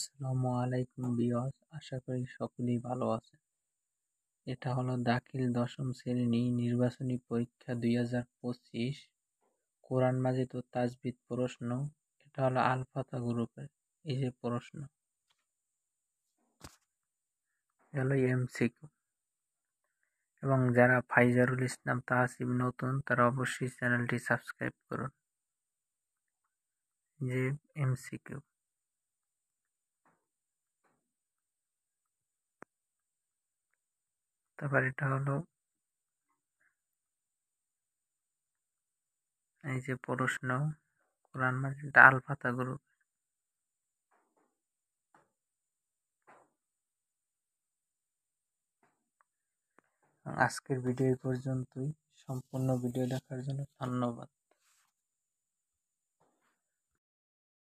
আসসালামু আলাইকুম ভিউয়ার্স, আশা করি সকলেই ভালো আছেন। এটা হলো দাখিল দশম শ্রেণী নির্বাচনী পরীক্ষা 2025 কোরআন মাজিদ ও তাজবিদ প্রশ্ন। এটা হলো আল ফাতা গ্রুপের এই যে প্রশ্ন, হলো এমসিকিউ। এবং যারা ফাইজারুল ইসলাম তাহসিব নতুন, তারা অবশ্যই চ্যানেলটি সাবস্ক্রাইব করুন। যে এমসিকিউ, তারপর এটা হলো এই যে প্রশ্ন, কোরআন মাজিদ আল ফাতা গ্রুপ। আজকের ভিডিও এই পর্যন্তই। সম্পূর্ণ ভিডিও দেখার জন্য ধন্যবাদ।